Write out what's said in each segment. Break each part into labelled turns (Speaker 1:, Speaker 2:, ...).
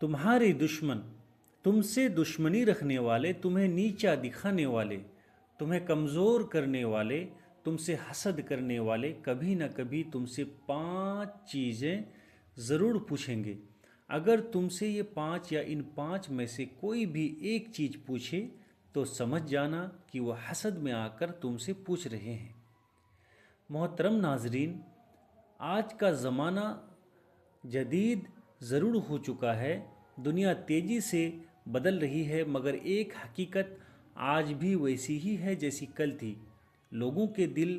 Speaker 1: तुम्हारे दुश्मन, तुमसे दुश्मनी रखने वाले, तुम्हें नीचा दिखाने वाले, तुम्हें कमज़ोर करने वाले, तुमसे हसद करने वाले कभी न कभी तुमसे 5 चीज़ें ज़रूर पूछेंगे। अगर तुमसे ये 5 या इन 5 में से कोई भी एक चीज़ पूछे तो समझ जाना कि वह हसद में आकर तुमसे पूछ रहे हैं। मोहतरम नाजरीन, आज का ज़माना जदीद ज़रूर हो चुका है, दुनिया तेज़ी से बदल रही है, मगर एक हकीकत आज भी वैसी ही है जैसी कल थी। लोगों के दिल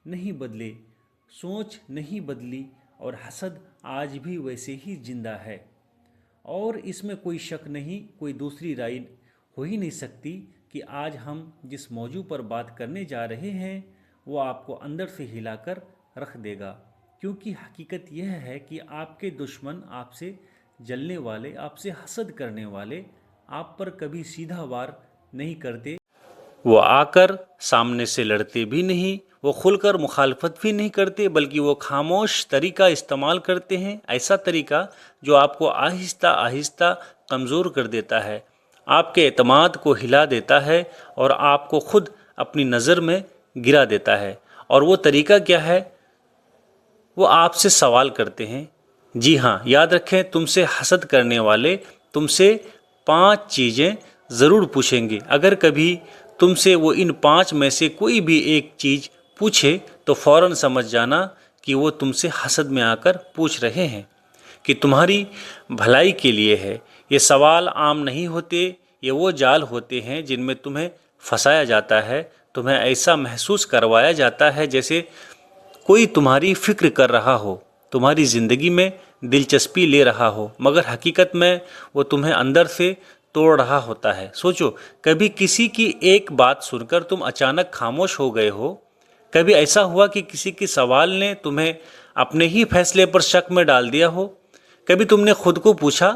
Speaker 1: नहीं बदले, सोच नहीं बदली और हसद आज भी वैसे ही जिंदा है। और इसमें कोई शक नहीं, कोई दूसरी राय हो ही नहीं सकती कि आज हम जिस मौजू पर बात करने जा रहे हैं वो आपको अंदर से हिलाकर रख देगा। क्योंकि हकीकत यह है कि आपके दुश्मन, आपसे जलने वाले, आपसे हसद करने वाले आप पर कभी सीधा वार नहीं करते। वो आकर सामने से लड़ते भी नहीं, वो खुलकर मुखालफत भी नहीं करते, बल्कि वो खामोश तरीका इस्तेमाल करते हैं, ऐसा तरीका जो आपको आहिस्ता आहिस्ता कमज़ोर कर देता है, आपके एतमाद को हिला देता है और आपको खुद अपनी नज़र में गिरा देता है। और वो तरीका क्या है? वो आपसे सवाल करते हैं। जी हाँ, याद रखें, तुमसे हसद करने वाले तुमसे 5 चीज़ें ज़रूर पूछेंगे। अगर कभी तुमसे वो इन 5 में से कोई भी एक चीज़ पूछे तो फ़ौरन समझ जाना कि वो तुमसे हसद में आकर पूछ रहे हैं, कि तुम्हारी भलाई के लिए है। ये सवाल आम नहीं होते, ये वो जाल होते हैं जिनमें तुम्हें फंसाया जाता है, तुम्हें ऐसा महसूस करवाया जाता है जैसे कोई तुम्हारी फ़िक्र कर रहा हो, तुम्हारी ज़िंदगी में दिलचस्पी ले रहा हो, मगर हकीकत में वो तुम्हें अंदर से तोड़ रहा होता है। सोचो, कभी किसी की एक बात सुनकर तुम अचानक खामोश हो गए हो? कभी ऐसा हुआ कि किसी के सवाल ने तुम्हें अपने ही फैसले पर शक में डाल दिया हो? कभी तुमने खुद को पूछा,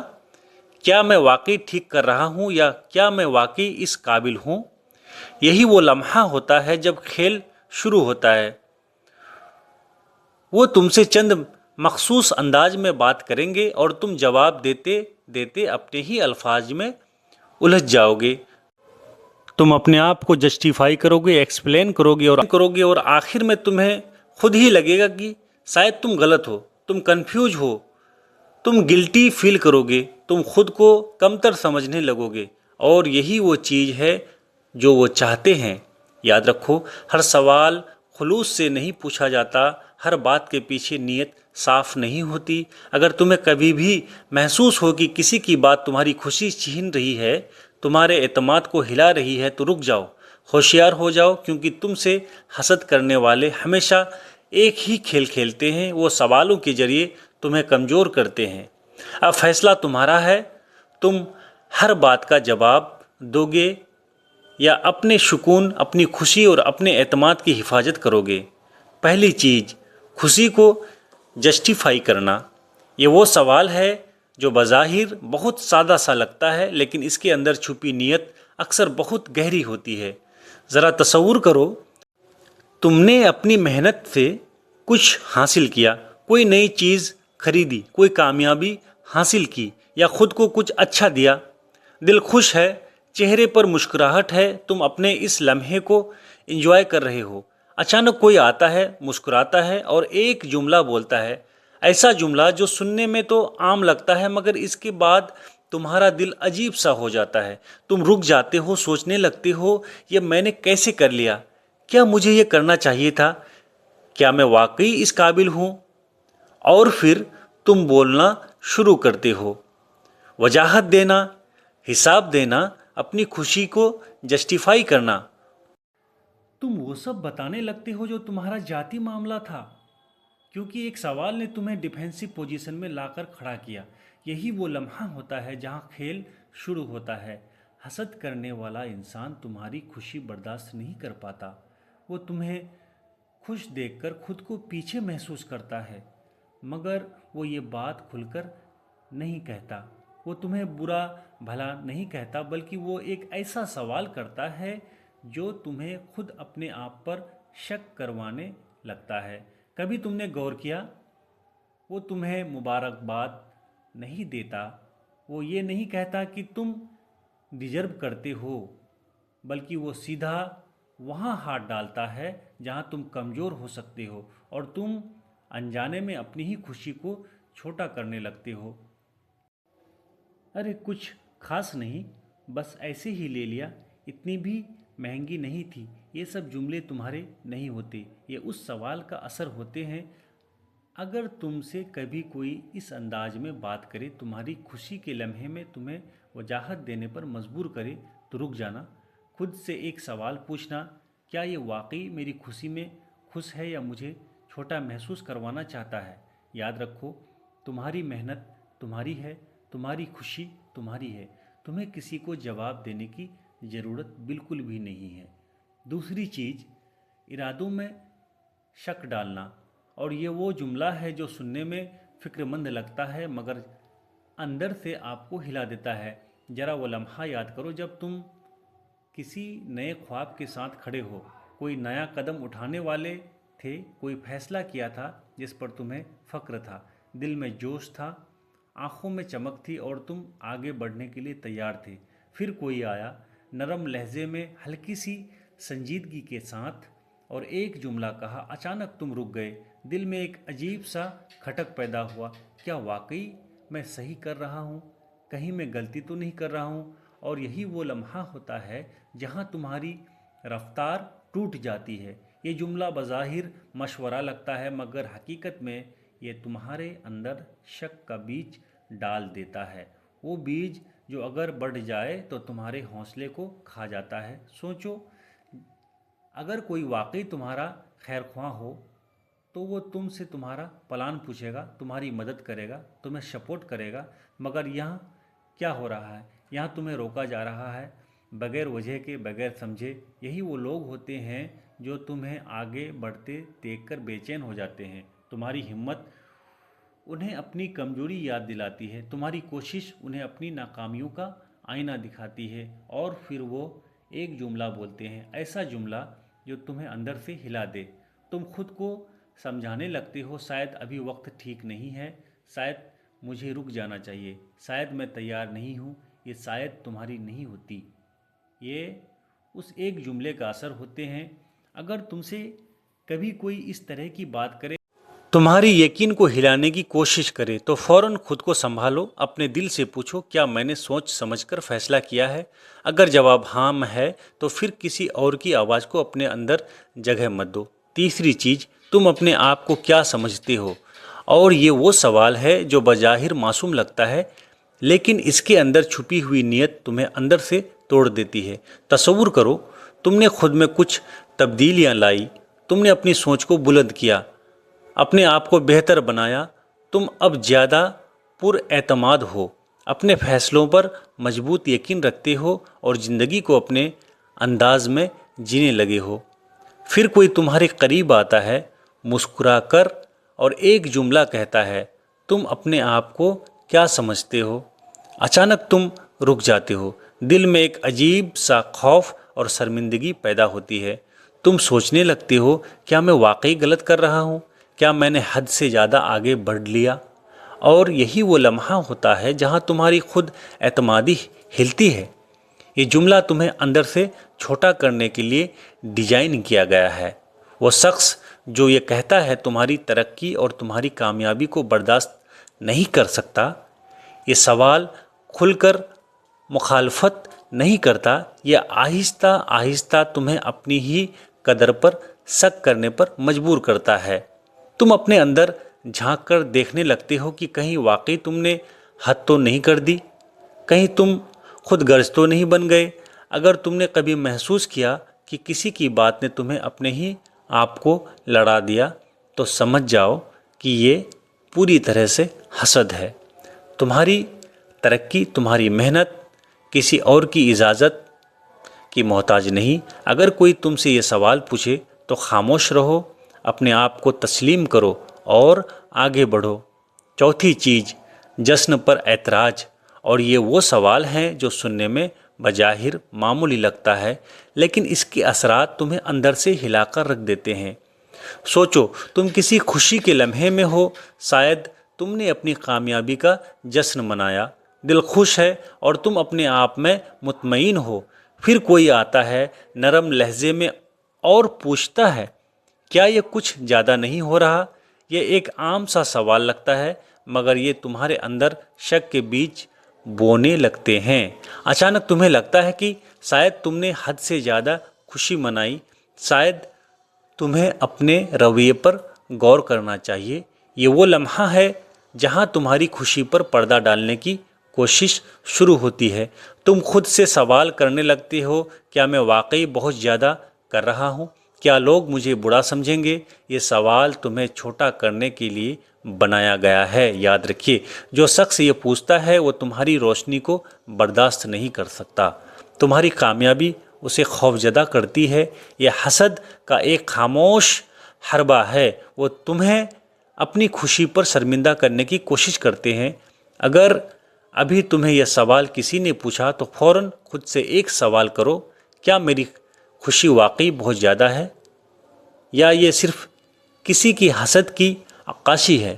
Speaker 1: क्या मैं वाकई ठीक कर रहा हूँ या क्या मैं वाकई इस काबिल हूँ? यही वो लम्हा होता है जब खेल शुरू होता है। वो तुमसे चंद मखसूस अंदाज में बात करेंगे और तुम जवाब देते देते अपने ही अल्फाज में उलझ जाओगे। तुम अपने आप को जस्टिफाई करोगे, एक्सप्लेन करोगे और आखिर में तुम्हें खुद ही लगेगा कि शायद तुम गलत हो, तुम कंफ्यूज हो, तुम गिल्टी फील करोगे, तुम खुद को कमतर समझने लगोगे। और यही वो चीज़ है जो वो चाहते हैं। याद रखो, हर सवाल खुलूस से नहीं पूछा जाता, हर बात के पीछे नीयत साफ नहीं होती। अगर तुम्हें कभी भी महसूस हो कि किसी की बात तुम्हारी खुशी छीन रही है, तुम्हारे एतमाद को हिला रही है, तो रुक जाओ, होशियार हो जाओ, क्योंकि तुमसे हसद करने वाले हमेशा एक ही खेल खेलते हैं। वो सवालों के जरिए तुम्हें कमज़ोर करते हैं। अब फैसला तुम्हारा है, तुम हर बात का जवाब दोगे या अपने सुकून, अपनी खुशी और अपने एतमाद की हिफाजत करोगे। पहली चीज़, खुशी को जस्टिफाई करना। ये वो सवाल है जो बज़ाहिर बहुत सादा सा लगता है, लेकिन इसके अंदर छुपी नीयत अक्सर बहुत गहरी होती है। ज़रा तसव्वुर करो, तुमने अपनी मेहनत से कुछ हासिल किया, कोई नई चीज़ खरीदी, कोई कामयाबी हासिल की या खुद को कुछ अच्छा दिया। दिल खुश है, चेहरे पर मुस्कुराहट है, तुम अपने इस लम्हे को एंजॉय कर रहे हो। अचानक कोई आता है, मुस्कुराता है और एक जुमला बोलता है, ऐसा जुमला जो सुनने में तो आम लगता है, मगर इसके बाद तुम्हारा दिल अजीब सा हो जाता है। तुम रुक जाते हो, सोचने लगते हो, ये मैंने कैसे कर लिया? क्या मुझे ये करना चाहिए था? क्या मैं वाकई इस काबिल हूँ? और फिर तुम बोलना शुरू करते हो, वजाहत देना, हिसाब देना, अपनी खुशी को जस्टिफाई करना। तुम वो सब बताने लगते हो जो तुम्हारा जाती मामला था, क्योंकि एक सवाल ने तुम्हें डिफेंसिव पोजीशन में लाकर खड़ा किया। यही वो लम्हा होता है जहाँ खेल शुरू होता है। हसद करने वाला इंसान तुम्हारी खुशी बर्दाश्त नहीं कर पाता। वो तुम्हें खुश देखकर खुद को पीछे महसूस करता है, मगर वो ये बात खुलकर नहीं कहता। वो तुम्हें बुरा भला नहीं कहता, बल्कि वो एक ऐसा सवाल करता है जो तुम्हें खुद अपने आप पर शक करवाने लगता है। कभी तुमने गौर किया, वो तुम्हें मुबारकबाद नहीं देता, वो ये नहीं कहता कि तुम डिजर्व करते हो, बल्कि वो सीधा वहाँ हाथ डालता है जहाँ तुम कमज़ोर हो सकते हो और तुम अनजाने में अपनी ही खुशी को छोटा करने लगते हो। अरे कुछ खास नहीं, बस ऐसे ही ले लिया, इतनी भी महंगी नहीं थी। ये सब जुमले तुम्हारे नहीं होते, ये उस सवाल का असर होते हैं। अगर तुमसे कभी कोई इस अंदाज में बात करे, तुम्हारी खुशी के लम्हे में तुम्हें वजाहत देने पर मजबूर करे, तो रुक जाना। खुद से एक सवाल पूछना, क्या ये वाकई मेरी खुशी में खुश है या मुझे छोटा महसूस करवाना चाहता है। याद रखो, तुम्हारी मेहनत तुम्हारी है, तुम्हारी खुशी तुम्हारी है। तुम्हें किसी को जवाब देने की ज़रूरत बिल्कुल भी नहीं है। दूसरी चीज़, इरादों में शक डालना। और ये वो जुमला है जो सुनने में फ़िक्रमंद लगता है मगर अंदर से आपको हिला देता है। ज़रा वो लम्हा याद करो जब तुम किसी नए ख्वाब के साथ खड़े हो, कोई नया कदम उठाने वाले थे, कोई फैसला किया था जिस पर तुम्हें फ़ख्र था, दिल में जोश था, आँखों में चमक थी और तुम आगे बढ़ने के लिए तैयार थे। फिर कोई आया, नरम लहजे में, हल्की सी संजीदगी के साथ, और एक जुमला कहा। अचानक तुम रुक गए, दिल में एक अजीब सा खटक पैदा हुआ। क्या वाकई मैं सही कर रहा हूँ? कहीं मैं गलती तो नहीं कर रहा हूँ? और यही वो लम्हा होता है जहाँ तुम्हारी रफ्तार टूट जाती है। ये जुमला बज़ाहिर मशवरा लगता है मगर हकीकत में ये तुम्हारे अंदर शक का बीज डाल देता है। वो बीज जो अगर बढ़ जाए तो तुम्हारे हौसले को खा जाता है। सोचो, अगर कोई वाकई तुम्हारा खैरख्वाह हो तो वो तुमसे तुम्हारा प्लान पूछेगा, तुम्हारी मदद करेगा, तुम्हें सपोर्ट करेगा। मगर यहाँ क्या हो रहा है? यहाँ तुम्हें रोका जा रहा है बगैर वजह के, बगैर समझे। यही वो लोग होते हैं जो तुम्हें आगे बढ़ते देखकर बेचैन हो जाते हैं। तुम्हारी हिम्मत उन्हें अपनी कमजोरी याद दिलाती है, तुम्हारी कोशिश उन्हें अपनी नाकामियों का आईना दिखाती है, और फिर वो एक जुमला बोलते हैं, ऐसा जुमला जो तुम्हें अंदर से हिला दे। तुम खुद को समझाने लगते हो, शायद अभी वक्त ठीक नहीं है, शायद मुझे रुक जाना चाहिए, शायद मैं तैयार नहीं हूँ। ये शायद तुम्हारी नहीं होती, ये उस एक जुमले का असर होते हैं। अगर तुमसे कभी कोई इस तरह की बात करे, तुम्हारी यकीन को हिलाने की कोशिश करे, तो फ़ौरन खुद को संभालो। अपने दिल से पूछो, क्या मैंने सोच समझकर फ़ैसला किया है? अगर जवाब हाँ है तो फिर किसी और की आवाज़ को अपने अंदर जगह मत दो। तीसरी चीज़, तुम अपने आप को क्या समझते हो? और ये वो सवाल है जो बज़ाहिर मासूम लगता है, लेकिन इसके अंदर छुपी हुई नीयत तुम्हें अंदर से तोड़ देती है। तसव्वुर करो, तुमने खुद में कुछ तब्दीलियाँ लाई, तुमने अपनी सोच को बुलंद किया, अपने आप को बेहतर बनाया। तुम अब ज़्यादा पुरएतमाद हो, अपने फ़ैसलों पर मजबूत यकीन रखते हो और ज़िंदगी को अपने अंदाज में जीने लगे हो। फिर कोई तुम्हारे करीब आता है, मुस्कुरा कर, और एक जुमला कहता है, तुम अपने आप को क्या समझते हो? अचानक तुम रुक जाते हो, दिल में एक अजीब सा खौफ और शर्मिंदगी पैदा होती है। तुम सोचने लगते हो, क्या मैं वाकई गलत कर रहा हूँ? क्या मैंने हद से ज़्यादा आगे बढ़ लिया? और यही वो लम्हा होता है जहाँ तुम्हारी खुद एतमादी हिलती है। ये जुमला तुम्हें अंदर से छोटा करने के लिए डिजाइन किया गया है। वो शख्स जो ये कहता है तुम्हारी तरक्की और तुम्हारी कामयाबी को बर्दाश्त नहीं कर सकता, ये सवाल खुलकर मुखालफत नहीं करता, ये आहिस्ता आहिस्ता तुम्हें अपनी ही कदर पर शक करने पर मजबूर करता है। तुम अपने अंदर झांक कर देखने लगते हो कि कहीं वाकई तुमने हद तो नहीं कर दी, कहीं तुम खुद गर्ज तो नहीं बन गए। अगर तुमने कभी महसूस किया कि किसी की बात ने तुम्हें अपने ही आप को लड़ा दिया, तो समझ जाओ कि ये पूरी तरह से हसद है। तुम्हारी तरक्की, तुम्हारी मेहनत किसी और की इजाज़त की मोहताज नहीं। अगर कोई तुमसे ये सवाल पूछे तो खामोश रहो, अपने आप को तस्लीम करो और आगे बढ़ो। चौथी चीज़, जश्न पर ऐतराज़। और ये वो सवाल हैं जो सुनने में बज़ाहिर मामूली लगता है, लेकिन इसके असरात तुम्हें अंदर से हिलाकर रख देते हैं। सोचो, तुम किसी खुशी के लम्हे में हो, शायद तुमने अपनी कामयाबी का जश्न मनाया, دل خوش ہے اور تم اپنے آپ میں مطمئن ہو۔ پھر کوئی آتا ہے نرم لہجے میں اور پوچھتا ہے کیا یہ کچھ زیادہ نہیں ہو رہا؟ یہ ایک عام سا سوال لگتا ہے مگر یہ تمہارے اندر شک کے بیج بونے لگتے ہیں۔ اچانک تمہیں لگتا ہے کہ شاید تم نے حد سے زیادہ خوشی منائی، شاید تمہیں اپنے رویے پر غور کرنا چاہیے۔ یہ وہ لمحہ ہے جہاں تمہاری خوشی پر پردہ ڈالنے کی کوشش شروع ہوتی ہے۔ تم خود سے سوال کرنے لگتے ہو کیا میں واقعی بہت زیادہ کر رہا ہوں؟ کیا لوگ مجھے برا سمجھیں گے؟ یہ سوال تمہیں چھوٹا کرنے کے لیے بنایا گیا ہے۔ یاد رکھیے جو شخص یہ پوچھتا ہے وہ تمہاری روشنی کو برداشت نہیں کر سکتا، تمہاری کامیابی اسے خوفزدہ کرتی ہے۔ یہ حسد کا ایک خاموش حربہ ہے، وہ تمہیں اپنی خوشی پر شرمندہ کرنے کی کوشش کرتے ہیں۔ اگر ابھی تمہیں یہ سوال کسی نے پوچھا تو فوراً خود سے ایک سوال کرو، کیا میری خوشی واقعی بہت زیادہ ہے یا یہ صرف کسی کی حسد کی عکاسی ہے؟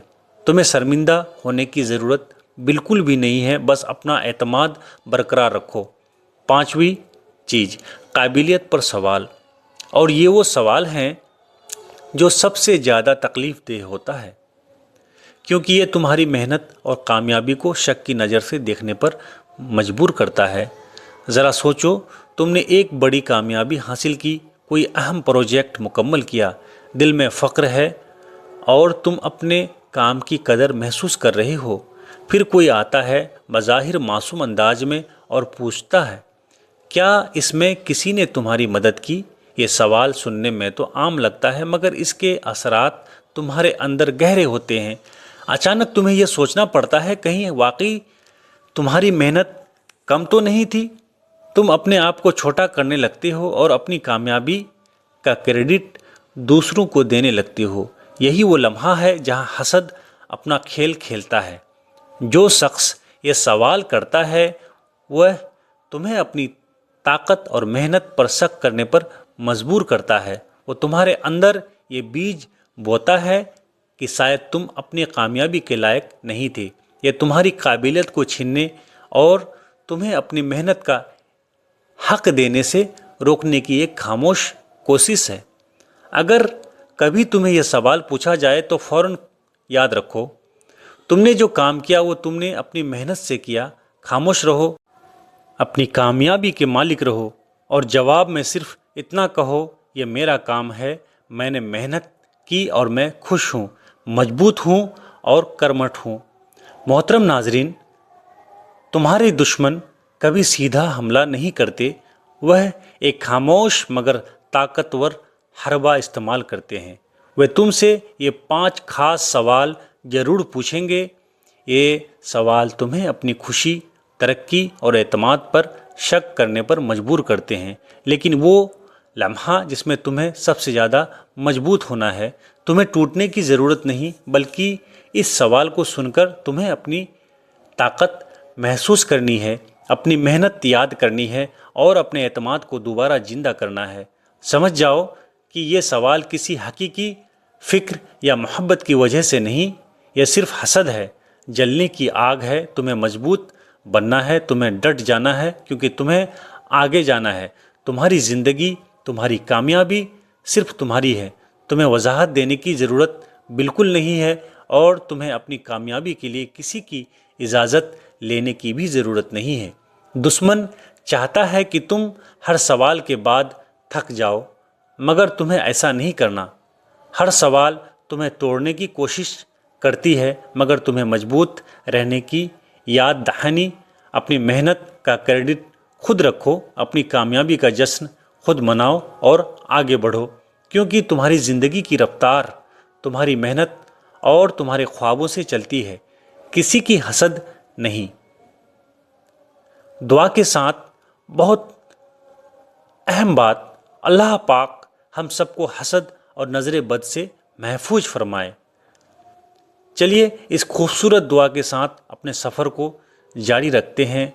Speaker 1: تمہیں شرمندہ ہونے کی ضرورت بالکل بھی نہیں ہے، بس اپنا اعتماد برقرار رکھو۔ پانچویں چیز، قابلیت پر سوال، اور یہ وہ سوال ہیں جو سب سے زیادہ تکلیف دہ ہوتا ہے کیونکہ یہ تمہاری محنت اور کامیابی کو شک کی نظر سے دیکھنے پر مجبور کرتا ہے۔ ذرا سوچو، تم نے ایک بڑی کامیابی حاصل کی، کوئی اہم پروجیکٹ مکمل کیا، دل میں فخر ہے اور تم اپنے کام کی قدر محسوس کر رہے ہو۔ پھر کوئی آتا ہے بظاہر معصوم انداز میں اور پوچھتا ہے کیا اس میں کسی نے تمہاری مدد کی؟ یہ سوال سننے میں تو عام لگتا ہے مگر اس کے اثرات تمہارے اندر گہرے ہوتے ہیں۔ اچانک تمہیں یہ سوچنا پڑتا ہے کہیں واقعی تمہاری محنت کم تو نہیں تھی؟ تم اپنے آپ کو چھوٹا کرنے لگتے ہو اور اپنی کامیابی کا کریڈٹ دوسروں کو دینے لگتے ہو۔ یہی وہ لمحہ ہے جہاں حسد اپنا کھیل کھیلتا ہے۔ جو شخص یہ سوال کرتا ہے وہ تمہیں اپنی طاقت اور محنت پر شک کرنے پر مجبور کرتا ہے۔ وہ تمہارے اندر یہ بیج بوتا ہے کہ شاید تم اپنی کامیابی کے لائق نہیں تھے۔ یہ تمہاری قابلیت کو چھیننے اور تمہیں اپنی محنت کا حق دینے سے روکنے کی ایک خاموش کوشش ہے۔ اگر کبھی تمہیں یہ سوال پوچھا جائے تو فوراً یاد رکھو تم نے جو کام کیا وہ تم نے اپنی محنت سے کیا۔ خاموش رہو، اپنی کامیابی کے مالک رہو اور جواب میں صرف اتنا کہو یہ میرا کام ہے، میں نے محنت کی اور میں خوش ہوں، مضبوط ہوں اور کرمٹ ہوں۔ محترم ناظرین، تمہارے دشمن کبھی سیدھا حملہ نہیں کرتے، وہ ایک خاموش مگر طاقتور حربہ استعمال کرتے ہیں۔ وہ تم سے یہ 5 خاص سوال ضرور پوچھیں گے۔ یہ سوال تمہیں اپنی خوشی، ترقی اور اعتماد پر شک کرنے پر مجبور کرتے ہیں، لیکن وہ لمحہ جس میں تمہیں سب سے زیادہ مضبوط ہونا ہے۔ تمہیں ٹوٹنے کی ضرورت نہیں، بلکہ اس سوال کو سن کر تمہیں اپنی طاقت محسوس کرنی ہے، اپنی محنت یاد کرنی ہے اور اپنے اعتماد کو دوبارہ زندہ کرنا ہے۔ سمجھ جاؤ کہ یہ سوال کسی حقیقی فکر یا محبت کی وجہ سے نہیں، یہ صرف حسد ہے، جلنے کی آگ ہے۔ تمہیں مضبوط بننا ہے، تمہیں ڈٹ جانا ہے کیونکہ تمہیں آگے جانا ہے۔ تمہاری زندگی، تمہاری کامیابی صرف تمہاری ہے، تمہیں وضاحت دینے کی ضرورت بالکل نہیں ہے اور تمہیں اپنی کامیابی کے لیے کسی کی اجازت لینے کی بھی ضرورت نہیں ہے۔ دشمن چاہتا ہے کہ تم ہر سوال کے بعد تھک جاؤ، مگر تمہیں ایسا نہیں کرنا۔ ہر سوال تمہیں توڑنے کی کوشش کرتی ہے مگر تمہیں مضبوط رہنے کی یاد دہانی۔ اپنی محنت کا کریڈٹ خود رکھو، اپنی کامیابی کا جشن خود مناؤ اور آگے بڑھو، کیونکہ تمہاری زندگی کی رفتار تمہاری محنت اور تمہارے خوابوں سے چلتی ہے، کسی کی حسد نہیں۔ دعا کے ساتھ بہت اہم بات، اللہ پاک ہم سب کو حسد اور نظر بد سے محفوظ فرمائے۔ چلیے اس خوبصورت دعا کے ساتھ اپنے سفر کو جاری رکھتے ہیں۔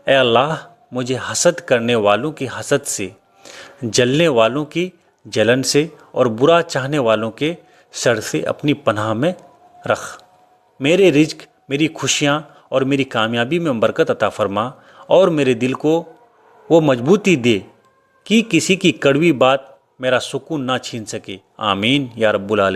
Speaker 1: اے اللہ، مجھے حسد کرنے والوں کی حسد سے، جلنے والوں کی جلن سے اور برا چاہنے والوں کے شر سے اپنی پناہ میں رکھ۔ میرے رزق، میری خوشیاں اور میری کامیابی میں برکت عطا فرما اور میرے دل کو وہ مضبوطی دے کہ کسی کی کڑوی بات میرا سکون نہ چھین سکے۔ آمین یا رب العالمین۔